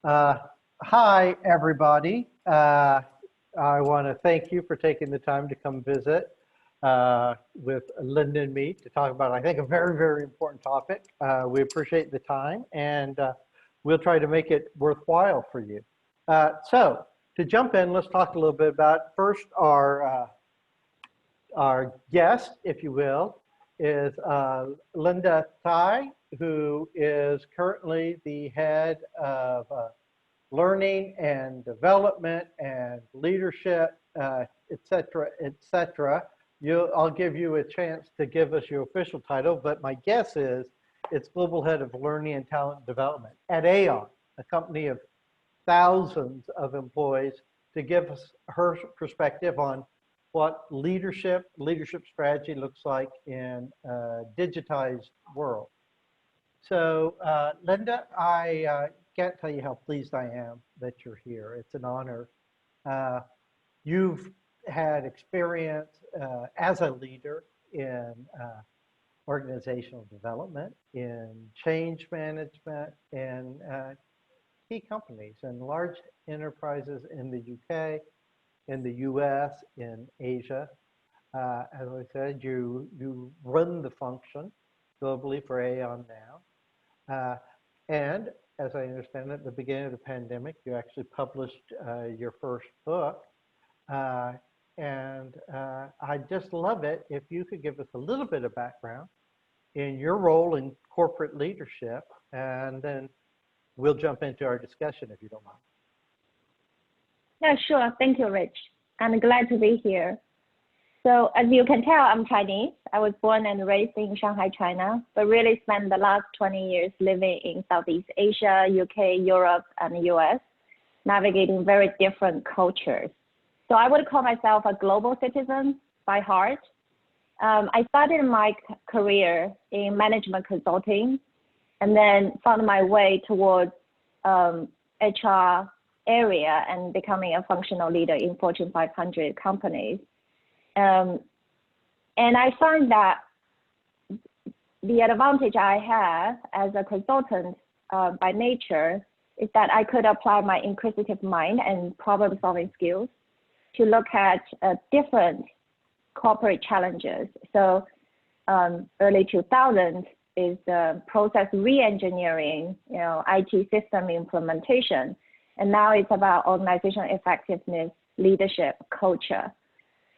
Uh, Hi, everybody. I want to thank you for taking the time to come visit with Linda and me to talk about, I think, a very, very important topic. We appreciate the time, and we'll try to make it worthwhile for you. So, to jump in, let's talk a little bit about first our guest, if you will, is Linda Cai, who is currently the head of learning and development and leadership, et cetera, et cetera. I'll give you a chance to give us your official title, but my guess is it's Global Head of Learning and Talent Development at Aon, a company of thousands of employees, to give us her perspective on what leadership strategy looks like in a digitized world. So Linda, I can't tell you how pleased I am that you're here. It's an honor. You've had experience as a leader in organizational development, in change management, in key companies and large enterprises in the UK, in the US, in Asia. As I said, you run the function globally for Aon now. And as I understand it, at the beginning of the pandemic, you actually published your first book. And I'd just love it if you could give us a little bit of background in your role in corporate leadership, and then we'll jump into our discussion if you don't mind. Yeah, sure. Thank you, Rich. I'm glad to be here. So as you can tell, I'm Chinese. I was born and raised in Shanghai, China, but really spent the last 20 years living in Southeast Asia, UK, Europe, and US, navigating very different cultures. So I would call myself a global citizen by heart. I started my career in management consulting and then found my way towards HR area and becoming a functional leader in Fortune 500 companies. And I find that the advantage I have as a consultant by nature is that I could apply my inquisitive mind and problem-solving skills to look at different corporate challenges. So early 2000s is process re-engineering, IT system implementation. And now it's about organizational effectiveness, leadership, culture.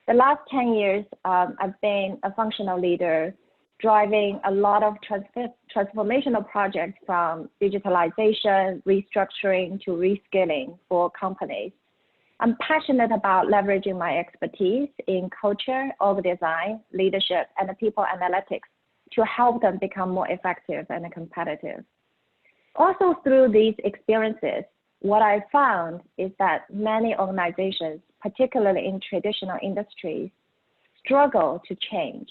The last 10 years, I've been a functional leader, driving a lot of transformational projects from digitalization, restructuring to reskilling for companies. I'm passionate about leveraging my expertise in culture, org design, leadership, and people analytics to help them become more effective and competitive. Also through these experiences, what I found is that many organizations, particularly in traditional industries, struggle to change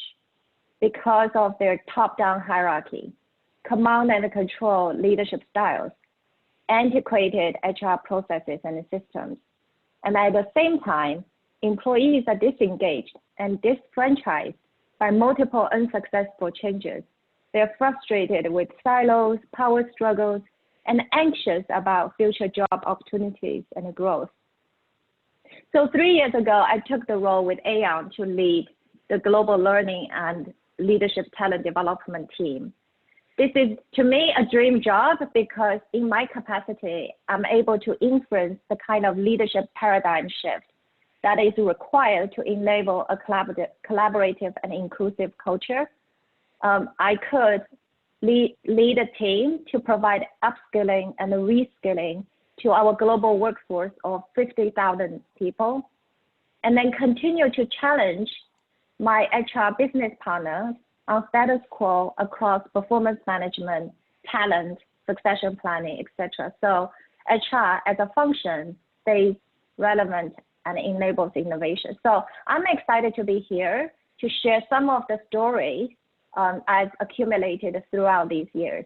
because of their top-down hierarchy, command and control leadership styles, antiquated HR processes and systems. And at the same time, employees are disengaged and disfranchised by multiple unsuccessful changes. They're frustrated with silos, power struggles, and anxious about future job opportunities and growth. So 3 years ago, I took the role with Aon to lead the global learning and leadership talent development team. This is, to me, a dream job because in my capacity, I'm able to influence the kind of leadership paradigm shift that is required to enable a collaborative and inclusive culture. I could lead a team to provide upskilling and reskilling to our global workforce of 50,000 people, and then continue to challenge my HR business partners on status quo across performance management, talent, succession planning, etc. So HR as a function stays relevant and enables innovation. So I'm excited to be here to share some of the stories I've accumulated throughout these years.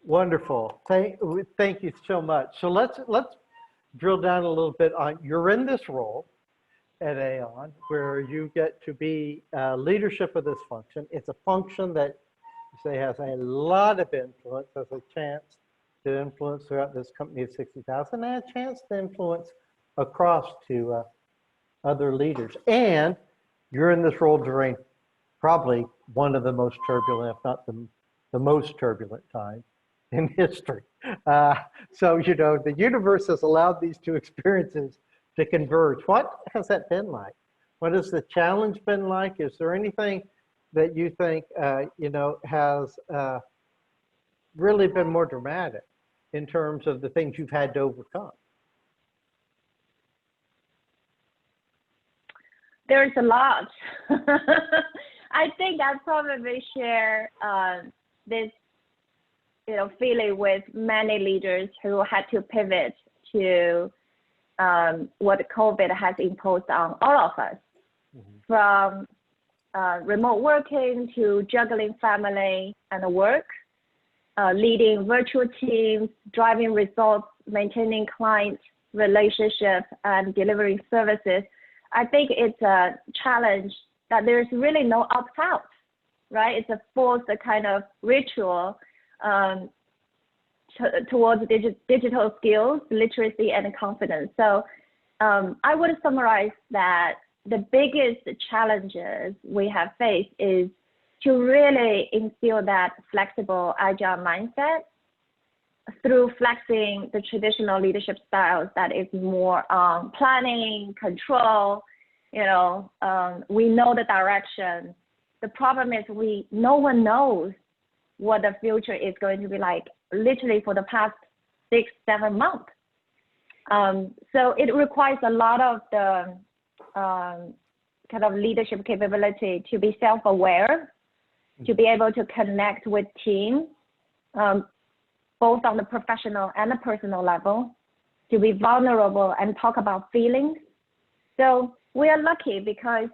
Wonderful. Thank you so much. So let's drill down a little bit on, you're in this role at Aon where you get to be leadership of this function. It's a function that you say has a lot of influence, has a chance to influence throughout this company of 60,000, and a chance to influence across to other leaders. And you're in this role during probably one of the most turbulent, if not the most turbulent time in history. So, you know, the universe has allowed these two experiences to converge. What has that been like? What has the challenge been like? Is there anything that you think, you know, has really been more dramatic in terms of the things you've had to overcome? There's a lot. I think I probably share this, you know, feeling with many leaders who had to pivot to what COVID has imposed on all of us, from remote working to juggling family and work, leading virtual teams, driving results, maintaining client relationships, and delivering services. I think it's a challenge that there's really no opt-out, right? It's a forced kind of ritual towards digital skills, literacy, and confidence. So I would summarize that the biggest challenges we have faced is to really instill that flexible, agile mindset through flexing the traditional leadership styles that is more planning, control. You know, we know the direction. The problem is no one knows what the future is going to be like, literally for the past 6-7 months. So it requires a lot of the kind of leadership capability to be self-aware, to be able to connect with teams, both on the professional and the personal level, to be vulnerable and talk about feelings. So we are lucky because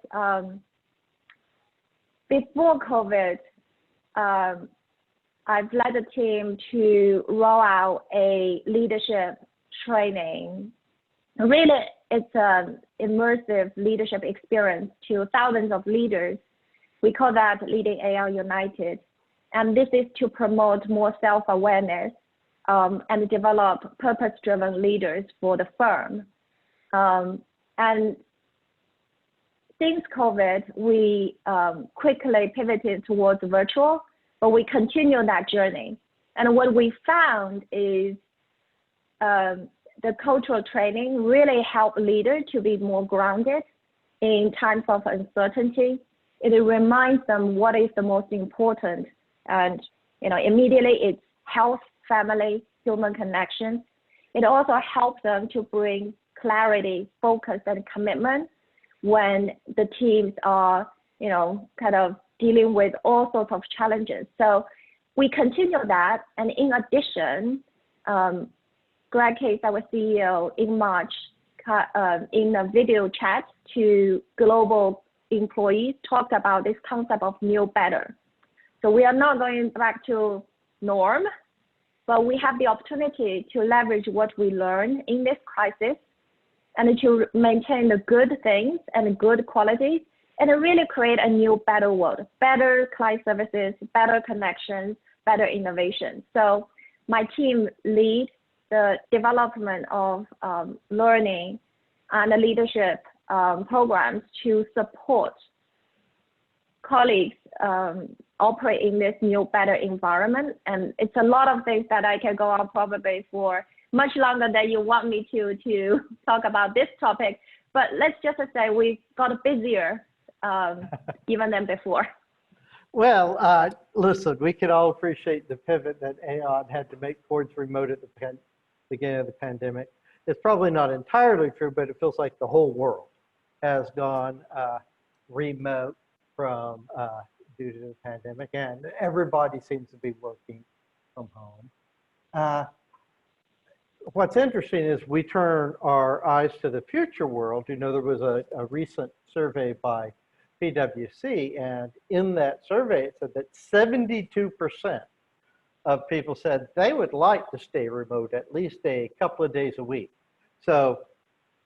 before COVID, I've led a team to roll out a leadership training. Really, it's an immersive leadership experience to thousands of leaders. We call that Leading AI United. And this is to promote more self-awareness and develop purpose-driven leaders for the firm. And since COVID, we quickly pivoted towards virtual, but we continue that journey. And what we found is the cultural training really helped leaders to be more grounded in times of uncertainty. It reminds them what is the most important. And, you know, immediately it's health, family, human connection. It also helps them to bring clarity, focus, and commitment when the teams are, you know, kind of dealing with all sorts of challenges. So we continue that. And in addition, Greg Case, our CEO, in March, in a video chat to global employees, talked about this concept of new better. So we are not going back to norm, but we have the opportunity to leverage what we learned in this crisis and to maintain the good things and good qualities and really create a new better world, better client services, better connections, better innovation. So my team leads the development of learning and the leadership programs to support colleagues operate in this new, better environment. And it's a lot of things that I can go on probably for much longer than you want me to talk about this topic. But let's just say we got busier even than before. Well, listen, we can all appreciate the pivot that Aon had to make towards remote at the beginning of the pandemic. It's probably not entirely true, but it feels like the whole world has gone remote from due to the pandemic, and everybody seems to be working from home. What's interesting is we turn our eyes to the future world. You know, there was a recent survey by PwC, and in that survey, it said that 72% of people said they would like to stay remote at least a couple of days a week. So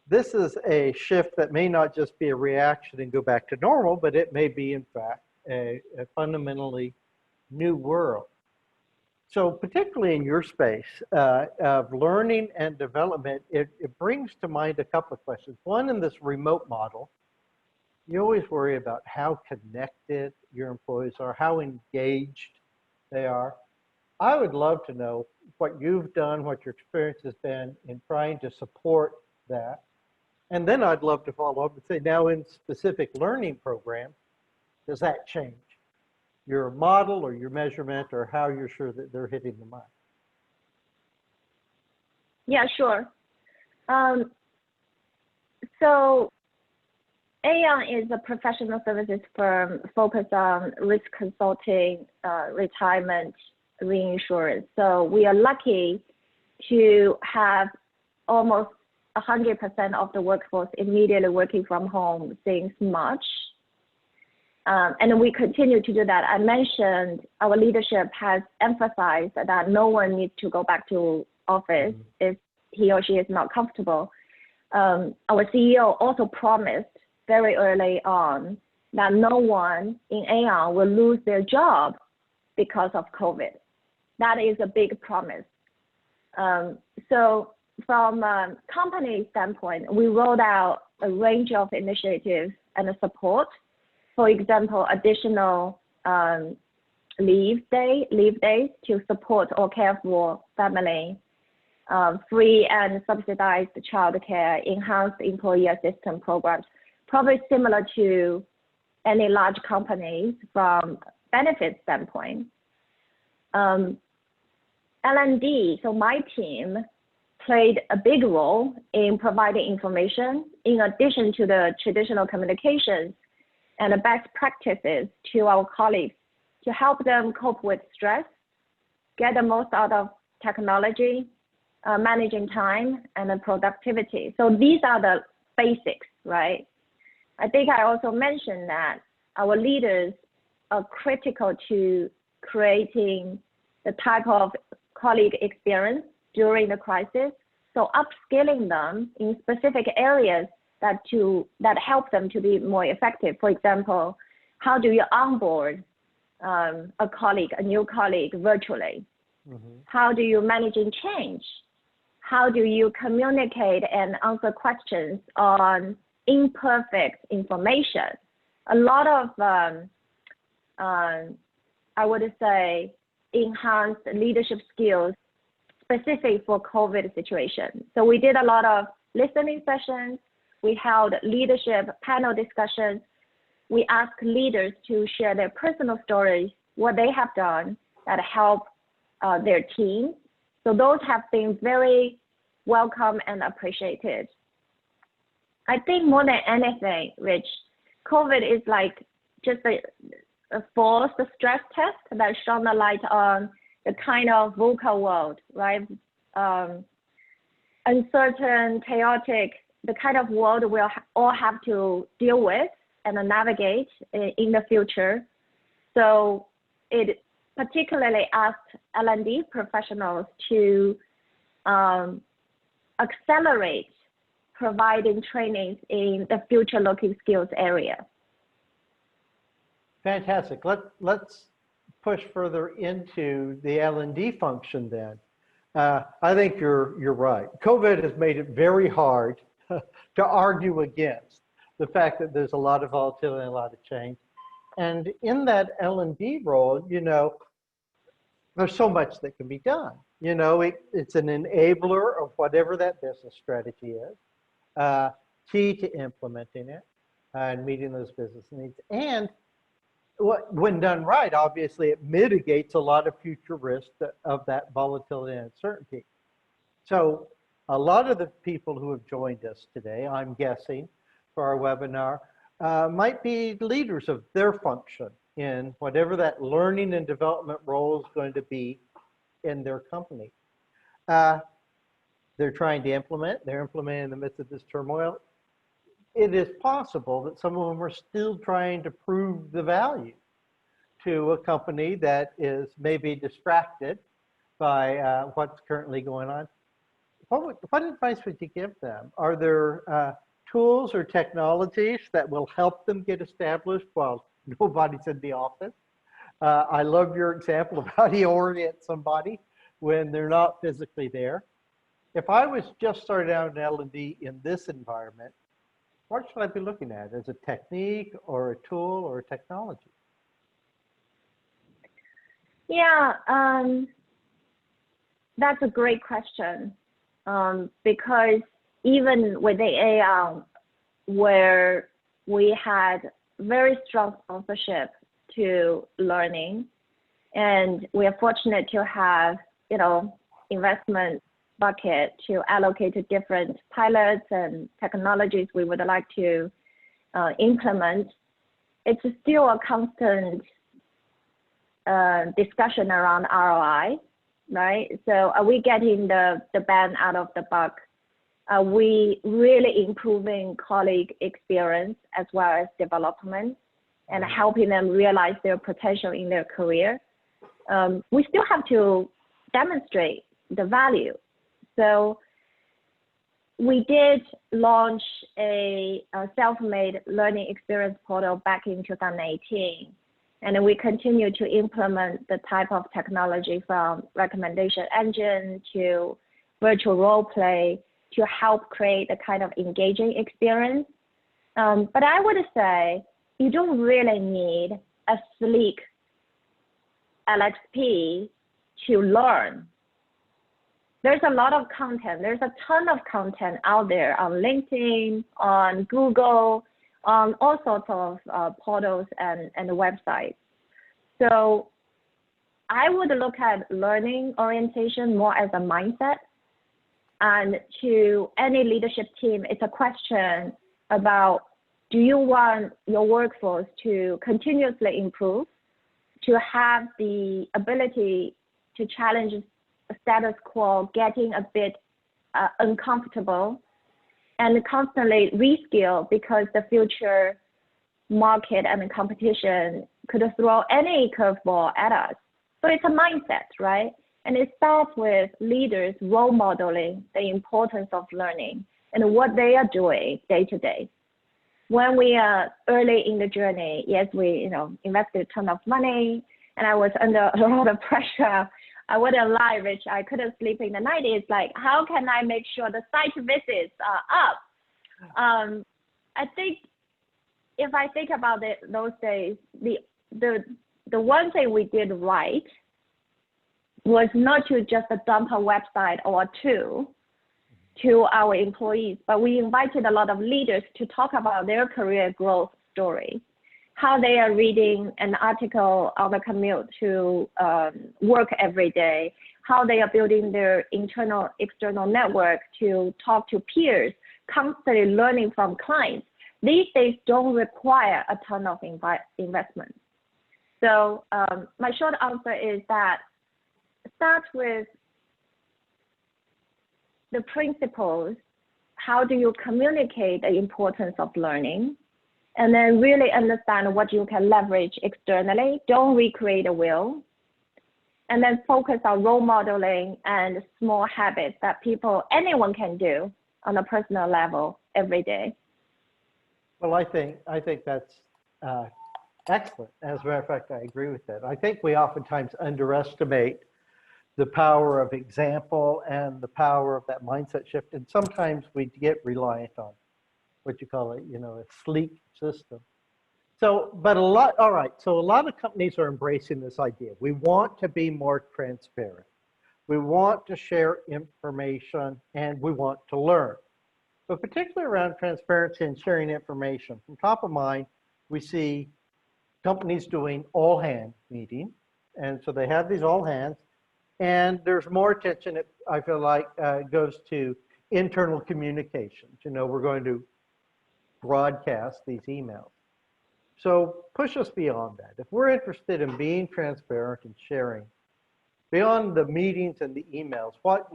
this is a shift that may not just be a reaction and go back to normal, but it may be, in fact, a fundamentally new world. So particularly in your space of learning and development, it brings to mind a couple of questions. One, in this remote model, you always worry about how connected your employees are, how engaged they are. I would love to know what you've done, what your experience has been in trying to support that. And then I'd love to follow up and say, now in specific learning programs, does that change your model or your measurement or how you're sure that they're hitting the mark? Yeah, sure. So Aon is a professional services firm focused on risk consulting, retirement, reinsurance. So we are lucky to have almost 100% of the workforce immediately working from home since March. And we continue to do that. I mentioned our leadership has emphasized that no one needs to go back to office if he or she is not comfortable. Our CEO also promised very early on that no one in Aon will lose their job because of COVID. That is a big promise. So from a company standpoint, we rolled out a range of initiatives and support. For example, additional leave days to support or care for family, free and subsidized childcare, enhanced employee assistance programs, probably similar to any large companies from benefit standpoint. L&D, so my team played a big role in providing information in addition to the traditional communications and the best practices to our colleagues to help them cope with stress, get the most out of technology, managing time and productivity. So these are the basics, right? I think I also mentioned that our leaders are critical to creating the type of colleague experience during the crisis. So upskilling them in specific areas that help them to be more effective. For example, how do you onboard a new colleague virtually? How do you manage change? How do you communicate and answer questions on imperfect information? A lot of, I would say, enhanced leadership skills specific for COVID situation. So we did a lot of listening sessions. We held leadership panel discussions. We asked leaders to share their personal stories, what they have done that help their team. So those have been very welcome and appreciated. I think more than anything, Rich, COVID is like just a forced stress test that shone a light on the kind of VUCA world, right? Uncertain, chaotic, the kind of world we'll all have to deal with and navigate in the future. So it particularly asked L&D professionals to accelerate providing trainings in the future-looking skills area. Fantastic. Let's push further into the L&D function then. I think you're right. COVID has made it very hard to argue against the fact that there's a lot of volatility and a lot of change. And in that L&D role, you know, there's so much that can be done. You know, it's an enabler of whatever that business strategy is, key to implementing it and meeting those business needs. And when done right, obviously it mitigates a lot of future risk of that volatility and uncertainty. So a lot of the people who have joined us today, I'm guessing, for our webinar, might be leaders of their function in whatever that learning and development role is going to be in their company. They're trying to implement, they're implementing in the midst of this turmoil. It is possible that some of them are still trying to prove the value to a company that is maybe distracted by what's currently going on. What advice would you give them? Are there tools or technologies that will help them get established while nobody's in the office? I love your example of how do you orient somebody when they're not physically there. If I was just starting out in L&D in this environment, what should I be looking at? As a technique or a tool or a technology? Yeah, that's a great question, because even with the AI, where we had very strong sponsorship to learning, and we are fortunate to have, investment bucket to allocate to different pilots and technologies we would like to implement. It's still a constant discussion around ROI, right? So are we getting the bang out of the buck? Are we really improving colleague experience as well as development and helping them realize their potential in their career? We still have to demonstrate the value. So we did launch a self-made learning experience portal back in 2018. And we continue to implement the type of technology from recommendation engine to virtual role play to help create a kind of engaging experience. But I would say you don't really need a sleek LXP to learn. There's a lot of content. There's a ton of content out there on LinkedIn, on Google, on all sorts of portals and websites. So I would look at learning orientation more as a mindset. And to any leadership team, it's a question about, do you want your workforce to continuously improve, to have the ability to challenge the status quo, getting a bit uncomfortable, and constantly reskill because the future market and the competition could throw any curveball at us. So it's a mindset, right? And it starts with leaders role modeling the importance of learning and what they are doing day to day. When we are early in the journey, yes, we invested a ton of money, and I was under a lot of pressure. I wouldn't lie, Rich, I couldn't sleep in the night. It's like, how can I make sure the site visits are up? I think if I think about it, those days, the one thing we did right was not to just dump a website or two to our employees, but we invited a lot of leaders to talk about their career growth story, how they are reading an article on the commute to work every day, how they are building their internal, external network to talk to peers, constantly learning from clients. These days don't require a ton of investment. So my short answer is that start with the principles. How do you communicate the importance of learning? And then really understand what you can leverage externally. Don't recreate a wheel. And then focus on role modeling and small habits that anyone can do on a personal level every day. Well, I think that's excellent. As a matter of fact, I agree with that. I think we oftentimes underestimate the power of example and the power of that mindset shift. And sometimes we get reliant on what you call it, a sleek system. So, but a lot of companies are embracing this idea. We want to be more transparent. We want to share information and we want to learn. But particularly around transparency and sharing information, from top of mind, we see companies doing all hand meeting. And so they have these all hands, and there's more attention, I feel like, goes to internal communications. We're going to broadcast these emails. So push us beyond that. If we're interested in being transparent and sharing, beyond the meetings and the emails,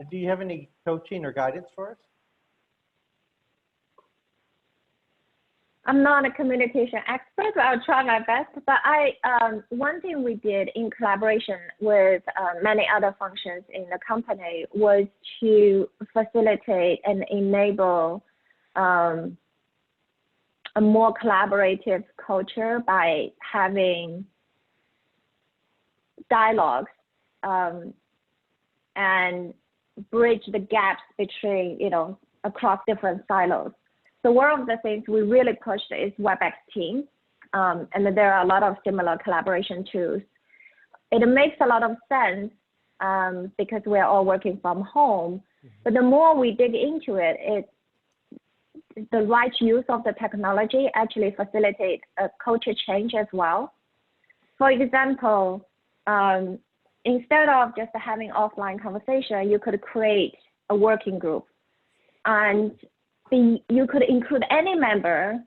do you have any coaching or guidance for us? I'm not a communication expert, but I'll try my best. But one thing we did in collaboration with many other functions in the company was to facilitate and enable a more collaborative culture by having dialogues and bridge the gaps between, across different silos. So one of the things we really pushed is WebEx Teams, and there are a lot of similar collaboration tools. It makes a lot of sense because we're all working from home, but the more we dig into it, the right use of the technology actually facilitates a culture change as well. For example, instead of just having offline conversation, you could create a working group, and you could include any member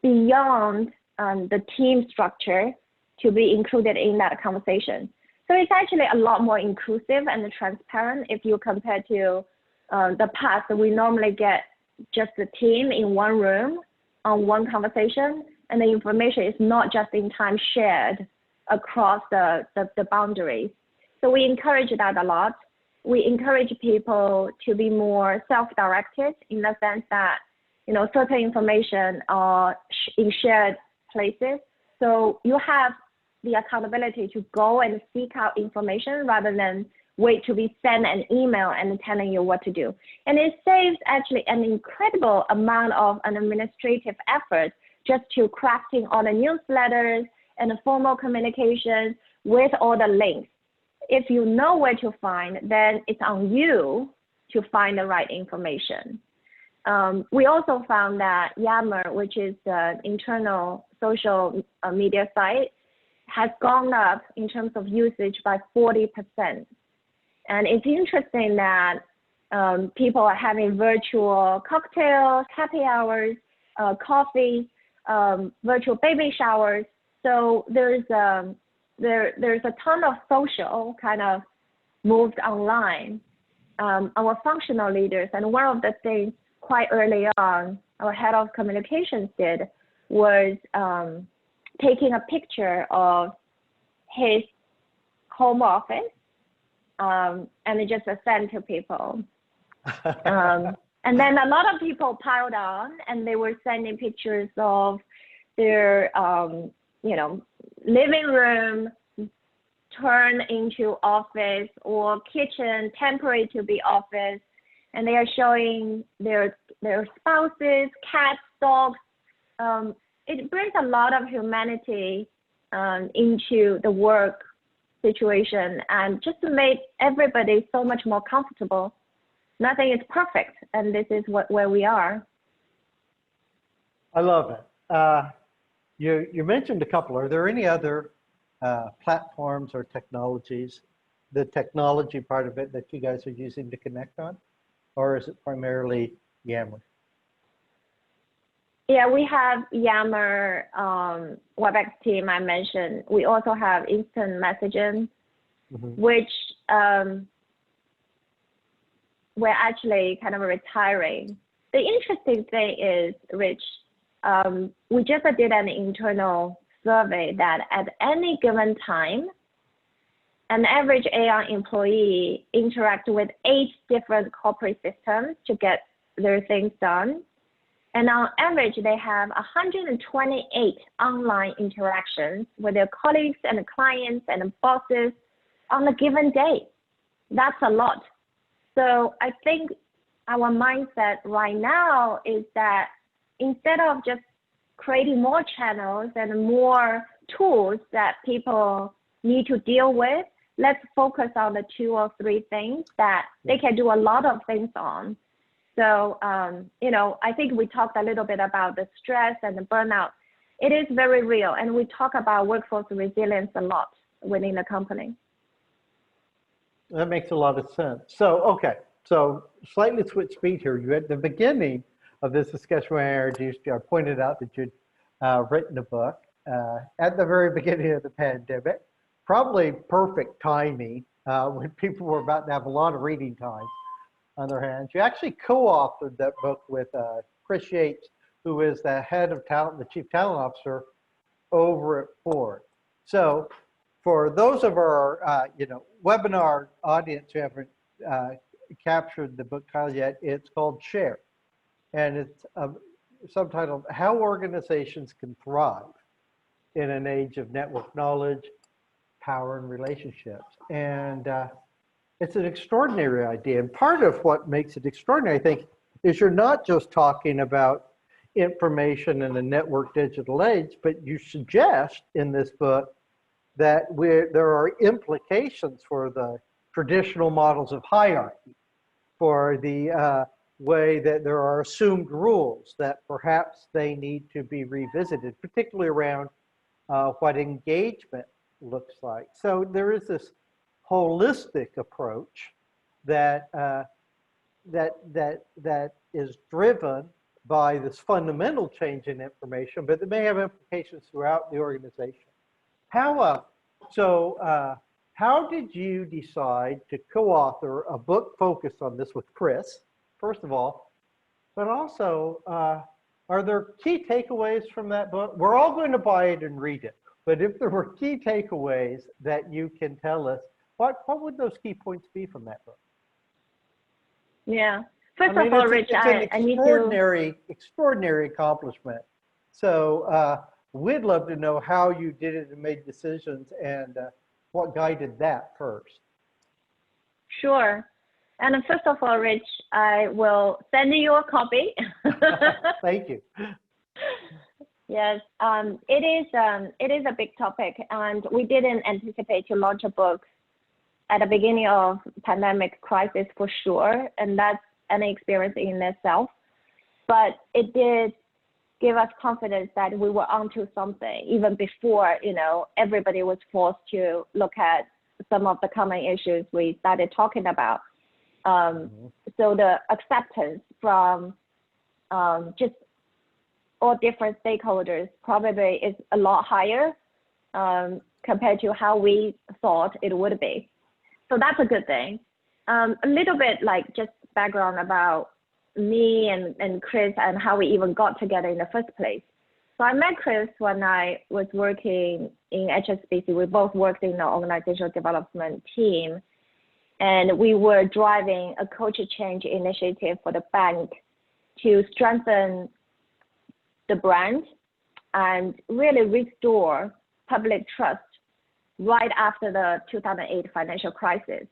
beyond the team structure to be included in that conversation. So it's actually a lot more inclusive and transparent if you compare to the past. We normally get just the team in one room on one conversation, and the information is not just in time shared across the boundaries. So we encourage that a lot. We encourage people to be more self-directed in the sense that, certain information are in shared places. So you have the accountability to go and seek out information rather than wait to be sent an email and telling you what to do. And it saves actually an incredible amount of an administrative effort just to crafting all the newsletters and the formal communications with all the links. If you know where to find, then it's on you to find the right information. We also found that Yammer, which is the internal social media site, has gone up in terms of usage by 40%. And it's interesting that people are having virtual cocktails, happy hours, coffee, virtual baby showers. So there's a ton of social kind of moved online. Our functional leaders, and one of the things quite early on our head of communications did was taking a picture of his home office and it just sent to people. And then a lot of people piled on, and they were sending pictures of their, living room turned into office, or kitchen temporary to be office, and they are showing their spouses, cats, dogs. It brings a lot of humanity into the work situation, and just to make everybody so much more comfortable. Nothing is perfect, and this is where we are. I love it. You mentioned a couple. Are there any other platforms or technologies, the technology part of it, that you guys are using to connect on? Or is it primarily Yammer? Yeah, we have Yammer, WebEx team I mentioned. We also have instant messaging, which we're actually kind of retiring. The interesting thing is, Rich, we just did an internal survey that at any given time, an average Aon employee interacts with 8 different corporate systems to get their things done. And on average, they have 128 online interactions with their colleagues and clients and bosses on a given day. That's a lot. So I think our mindset right now is that instead of just creating more channels and more tools that people need to deal with, let's focus on the 2 or 3 things that they can do a lot of things on. So, I think we talked a little bit about the stress and the burnout. It is very real, and we talk about workforce resilience a lot within the company. That makes a lot of sense. So, okay, so slightly switch speed here. You at the beginning of this discussion when I introduced you, I pointed out that you'd written a book at the very beginning of the pandemic. Probably perfect timing when people were about to have a lot of reading time on their hands. You actually co-authored that book with Chris Yates, who is the head of talent, the chief talent officer over at Ford. So for those of our webinar audience who haven't captured the book title yet, it's called Share. And it's subtitled, How Organizations Can Thrive in an Age of Network Knowledge, power and relationships. And it's an extraordinary idea. And part of what makes it extraordinary, I think, is you're not just talking about information in the network digital age, but you suggest in this book that there are implications for the traditional models of hierarchy, for the way that there are assumed rules that perhaps they need to be revisited, particularly around what engagement looks like. So there is this holistic approach that that is driven by this fundamental change in information, but it may have implications throughout the organization. How did you decide to co-author a book focused on this with Chris, first of all, but also are there key takeaways from that book? We're all going to buy it and read it, but if there were key takeaways that you can tell us, what would those key points be from that book? Yeah. First of all, Rich, I need to... extraordinary accomplishment. So we'd love to know how you did it and made decisions and what guided that first. Sure. And first of all, Rich, I will send you a copy. Thank you. Yes, it is a big topic, and we didn't anticipate to launch a book at the beginning of pandemic crisis for sure, and that's an experience in itself. But it did give us confidence that we were onto something even before, you know, everybody was forced to look at some of the common issues we started talking about. So the acceptance from just all different stakeholders probably is a lot higher compared to how we thought it would be. So that's a good thing. A little bit like just background about me and Chris and how we even got together in the first place. So I met Chris when I was working in HSBC. We both worked in the organizational development team, and we were driving a culture change initiative for the bank to strengthen the brand and really restore public trust right after the 2008 financial crisis.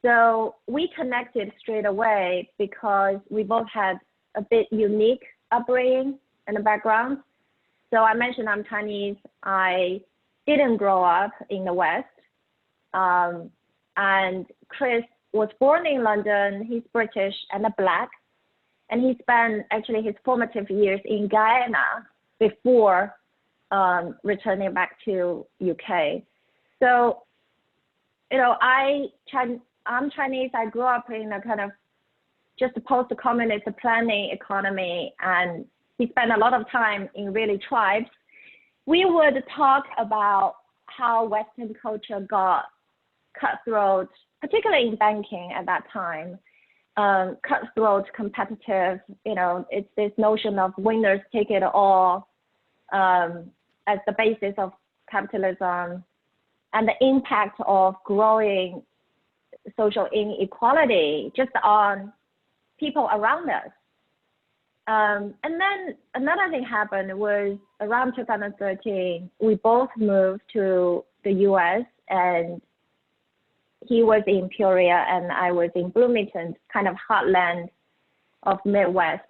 So we connected straight away because we both had a bit unique upbringing and a background. So I mentioned I'm Chinese. I didn't grow up in the West. And Chris was born in London. He's British and a Black. And he spent actually his formative years in Guyana before returning back to UK. So, you know, I'm Chinese. I grew up in a kind of just a post-communist planning economy, and he spent a lot of time in really tribes. We would talk about how Western culture got cutthroat, particularly in banking at that time. Cutthroat, competitive, you know, it's this notion of winners take it all as the basis of capitalism, and the impact of growing social inequality just on people around us. And then another thing happened was around 2013, we both moved to the US, and he was in Peoria and I was in Bloomington, kind of heartland of Midwest.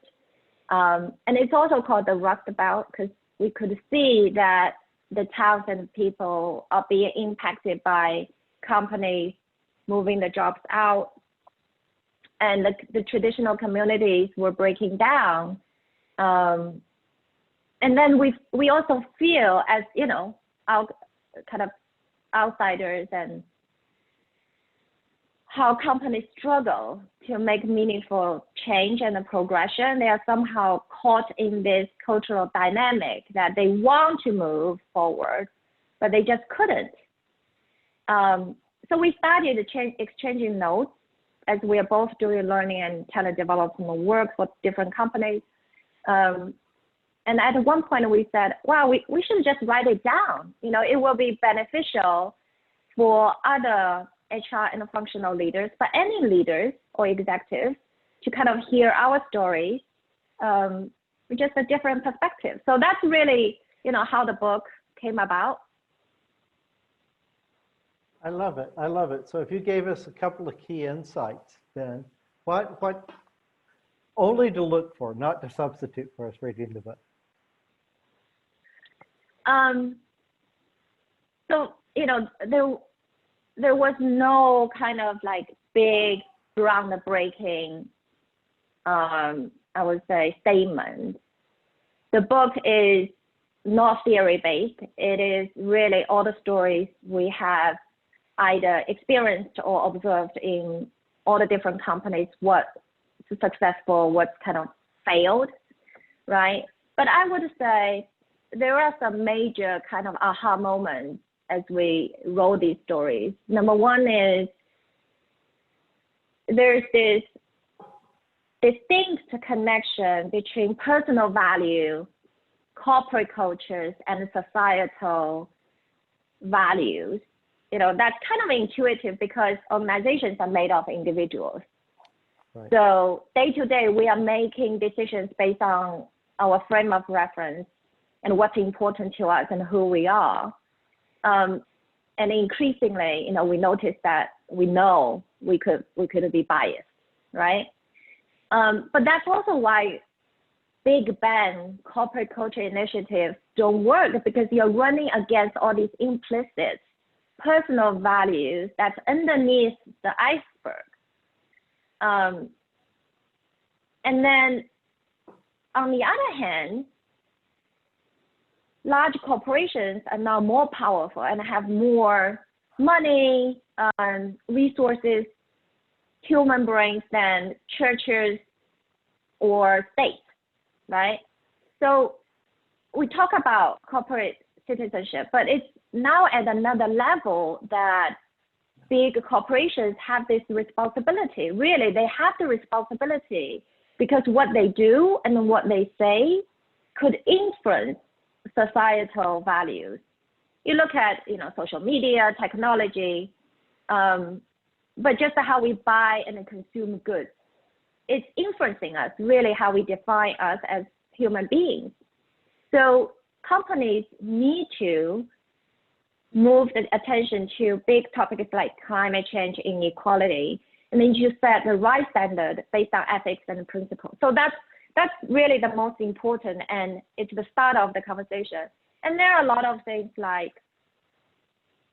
And it's also called the Rust Belt because we could see that the towns and people are being impacted by companies moving the jobs out, and the traditional communities were breaking down. And then we also feel as, you know, kind of outsiders, and how companies struggle to make meaningful change and progression. They are somehow caught in this cultural dynamic that they want to move forward, but they just couldn't. So we started exchanging notes as we are both doing learning and talent development work for different companies. And at one point we said, wow, we should just write it down. You know, it will be beneficial for other HR and functional leaders, but any leaders or executives to kind of hear our stories with just a different perspective. So that's really, you know, how the book came about. I love it. I love it. So if you gave us a couple of key insights, then what only to look for, not to substitute for us reading the book. So, there was no kind of like big groundbreaking, I would say, statement. The book is not theory-based. It is really all the stories we have either experienced or observed in all the different companies, what's successful, what's kind of failed, right? But I would say there are some major kind of aha moments as we roll these stories. Number one is there's this distinct connection between personal value, corporate cultures, and societal values. That's kind of intuitive because organizations are made of individuals. Right. So day to day, we are making decisions based on our frame of reference and what's important to us and who we are. And increasingly, we notice that we know we could be biased, right? But that's also why big bang corporate culture initiatives don't work, because you're running against all these implicit personal values that's underneath the iceberg. And then on the other hand, large corporations are now more powerful and have more money and resources, human brains than churches or states, right? So we talk about corporate citizenship, but it's now at another level that big corporations have this responsibility. Really, they have the responsibility because what they do and what they say could influence societal values. You look at, social media, technology, but just how we buy and consume goods. It's influencing us, really how we define us as human beings. So companies need to move the attention to big topics like climate change, inequality, and then you set the right standard based on ethics and principles. So that's really the most important, and it's the start of the conversation. And there are a lot of things like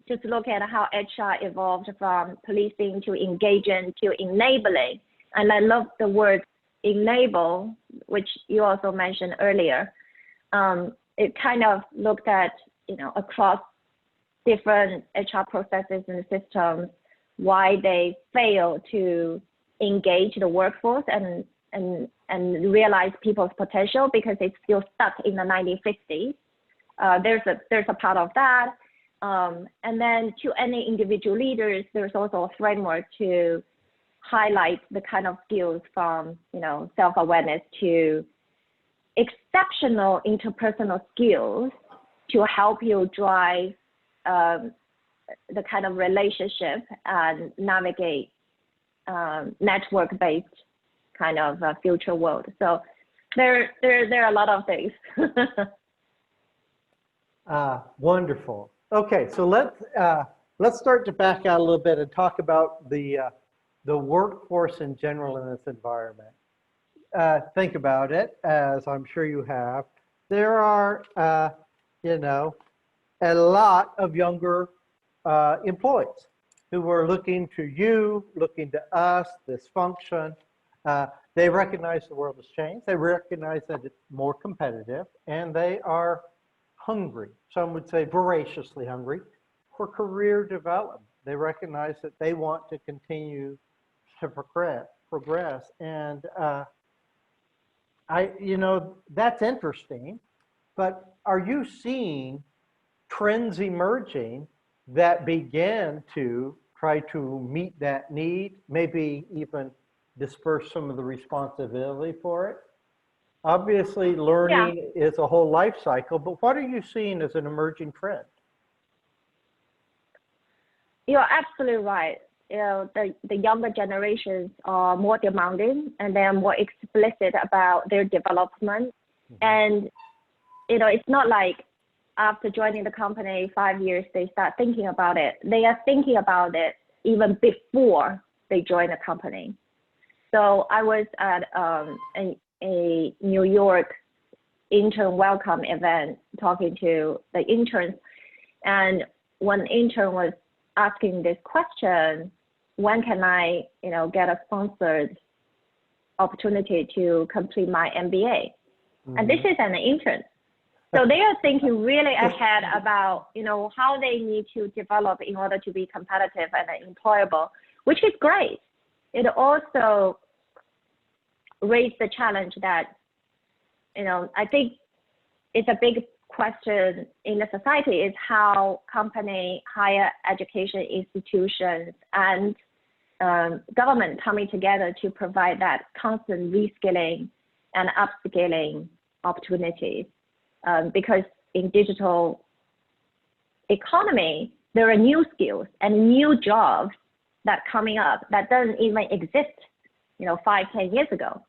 just look at how HR evolved from policing to engaging to enabling. And I love the word enable, which you also mentioned earlier. It kind of looked at, across different HR processes and systems, why they fail to engage the workforce and realize people's potential because it's still stuck in the 1950s. There's a part of that. And then to any individual leaders, there's also a framework to highlight the kind of skills from, self-awareness to exceptional interpersonal skills to help you drive the kind of relationship and navigate network-based kind of future world. So there are a lot of things. Wonderful. Okay, so let's start to back out a little bit and talk about the workforce in general in this environment. Think about it, as I'm sure you have. There are, a lot of younger employees who are looking to you, looking to us, this function. They recognize the world has changed. They recognize that it's more competitive, and they are hungry. Some would say voraciously hungry for career development. They recognize that they want to continue to progress. And that's interesting, but are you seeing trends emerging that begin to try to meet that need, maybe even disperse some of the responsibility for it? Obviously, learning is a whole life cycle, but what are you seeing as an emerging trend? You're absolutely right. The younger generations are more demanding and they're more explicit about their development. Mm-hmm. And, it's not like after joining the company 5 years, they start thinking about it. They are thinking about it even before they join the company. So I was at a New York intern welcome event talking to the interns, and one intern was asking this question: when can I, get a sponsored opportunity to complete my MBA? Mm-hmm. And this is an intern. So they are thinking really ahead about, how they need to develop in order to be competitive and employable, which is great. It also raised the challenge that, I think it's a big question in the society is how company, higher education institutions, and government coming together to provide that constant reskilling and upskilling opportunities. Because in digital economy, there are new skills and new jobs that coming up that doesn't even exist, 5-10 years ago.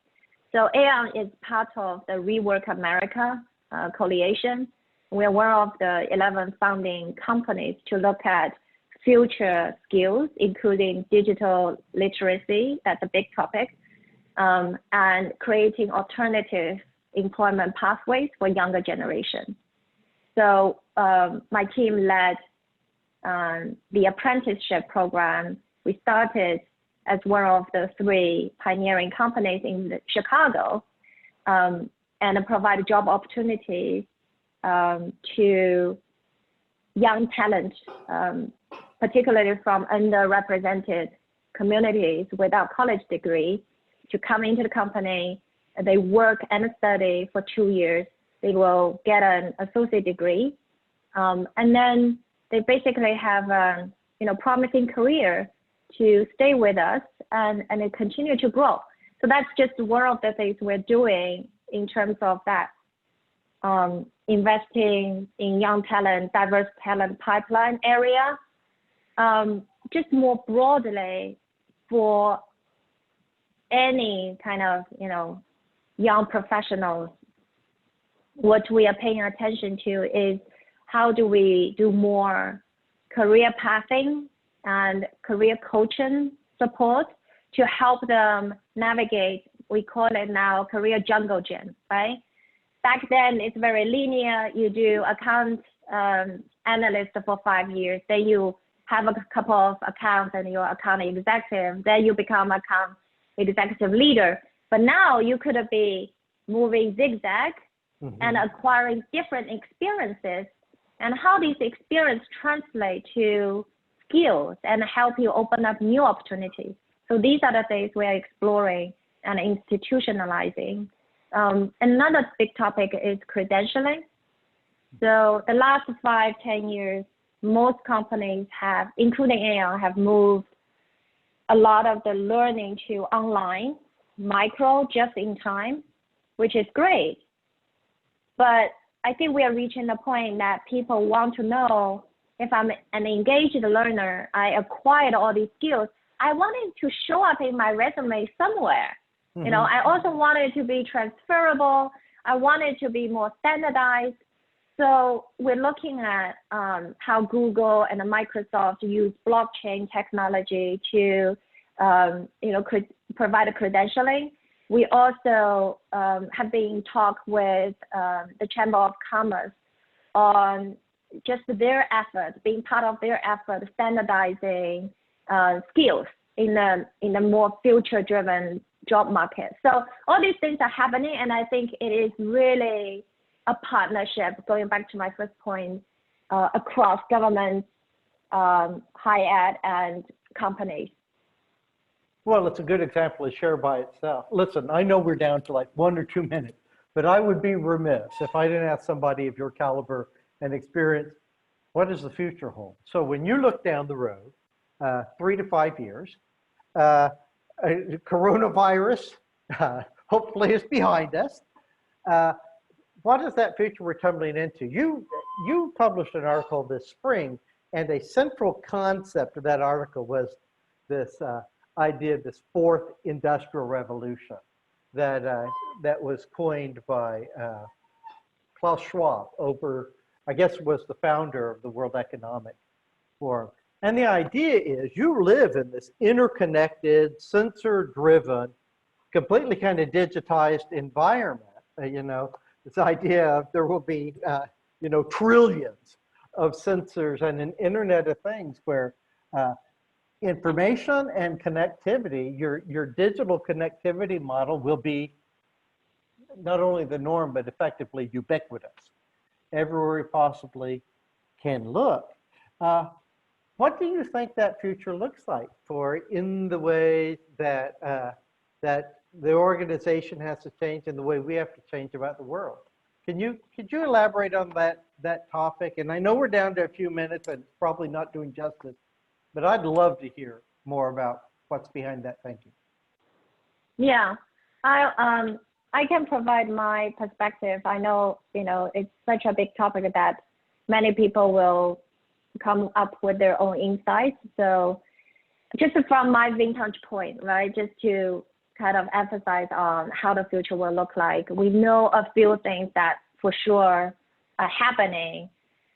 So Aon is part of the Rework America coalition. We're one of the 11 founding companies to look at future skills, including digital literacy, that's a big topic, and creating alternative employment pathways for younger generation. So my team led the apprenticeship program. We started as one of the 3 pioneering companies in Chicago, and provide job opportunities to young talent, particularly from underrepresented communities without college degree, to come into the company. They work and study for 2 years. They will get an associate degree, and then they basically have a promising career to stay with us and continue to grow. So that's just one of the things we're doing in terms of that, investing in young talent, diverse talent pipeline area, just more broadly for any kind of, young professionals. What we are paying attention to is how do we do more career pathing and career coaching support to help them navigate, we call it now career jungle gym, right? Back then, it's very linear. You do account analyst for 5 years, then you have a couple of accounts and you're account executive, then you become account executive leader. But now you could be moving zigzag and acquiring different experiences, and how these experiences translate to skills and help you open up new opportunities. So these are the things we're exploring and institutionalizing. Another big topic is credentialing. So the last 5-10 years, most companies have, including Aon, have moved a lot of the learning to online, micro, just in time, which is great. But I think we are reaching the point that people want to know, if I'm an engaged learner, I acquired all these skills, I want it to show up in my resume somewhere. I also want it to be transferable. I want it to be more standardized. So we're looking at how Google and Microsoft use blockchain technology to, provide a credentialing. We also have been in talk with the Chamber of Commerce on just their effort, being part of their effort, standardizing skills in a more future-driven job market. So all these things are happening, and I think it is really a partnership, going back to my first point, across governments, high ed, and companies. Well, it's a good example to share by itself. Listen, I know we're down to like 1 or 2 minutes, but I would be remiss if I didn't ask somebody of your caliber and experience, what does the future hold? So when you look down the road, 3 to 5 years, coronavirus hopefully is behind us. What is that future we're tumbling into? You published an article this spring, and a central concept of that article was this idea, this 4th industrial revolution that was coined by Klaus Schwab over I guess was the founder of the World Economic Forum. And the idea is you live in this interconnected, sensor-driven, completely kind of digitized environment. You know, this idea of there will be, you know, trillions of sensors and an Internet of Things where information and connectivity, your digital connectivity model will be not only the norm, but effectively ubiquitous. Everywhere you possibly can look. What do you think that future looks like for in the way that, that the organization has to change and the way we have to change about the world? Could you elaborate on that topic? And I know we're down to a few minutes and it's probably not doing justice, but I'd love to hear more about what's behind that thinking. Yeah, I can provide my perspective. I know, you know, it's such a big topic that many people will come up with their own insights. So just from my vantage point, right, just to kind of emphasize on how the future will look like. We know a few things that for sure are happening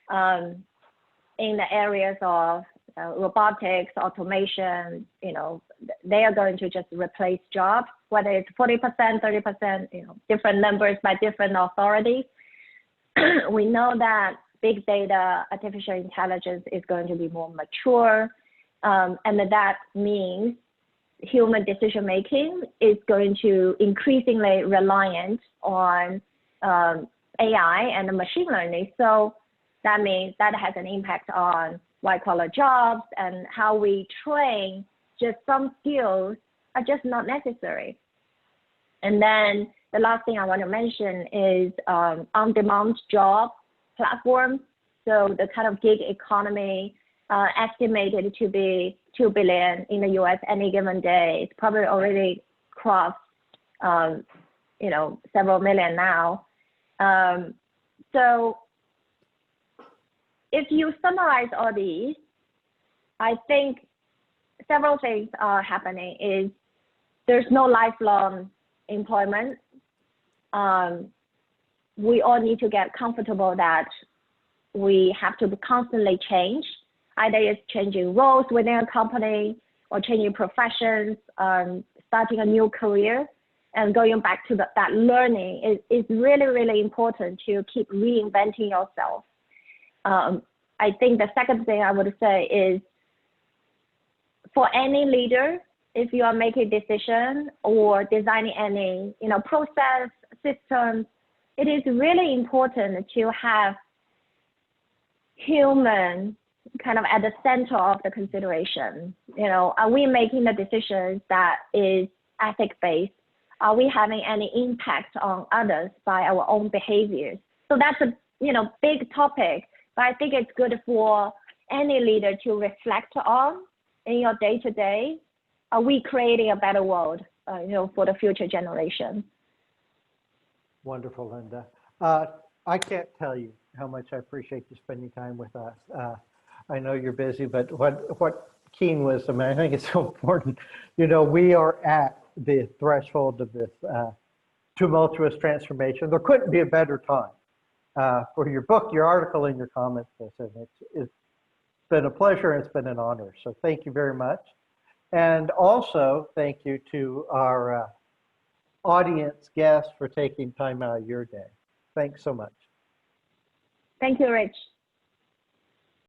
in the areas of robotics, automation. You know, they are going to just replace jobs, whether it's 40%, 30%, you know, different numbers by different authorities. We know that big data, artificial intelligence is going to be more mature, and that means human decision making is going to increasingly reliant on AI and machine learning. So that means that has an impact on white collar jobs and how we train. Just some skills are just not necessary. And then the last thing I want to mention is on-demand job platforms. So the kind of gig economy estimated to be 2 billion in the US any given day. It's probably already crossed, you know, several million now. So if you summarize all these, I think several things are happening. Is there's no lifelong employment. We all need to get comfortable that we have to constantly change. Either it's changing roles within a company or changing professions, starting a new career, and going back to that learning is really, really important to keep reinventing yourself. I think the second thing I would say is for any leader, if you are making a decision or designing any, you know, process, systems, it is really important to have human kind of at the center of the consideration. You know, are we making the decisions that is ethic-based? Are we having any impact on others by our own behaviors? So that's a, you know, big topic, but I think it's good for any leader to reflect on in your day-to-day. Are we creating a better world, you know, for the future generation? Wonderful, Linda. I can't tell you how much I appreciate you spending time with us. I know you're busy, but what keen wisdom, I think it's so important. You know, we are at the threshold of this tumultuous transformation. There couldn't be a better time for your book, your article, and your comments. And it's been a pleasure. It's been an honor. So thank you very much. And also thank you to our audience guests for taking time out of your day. Thanks so much. Thank you, Rich.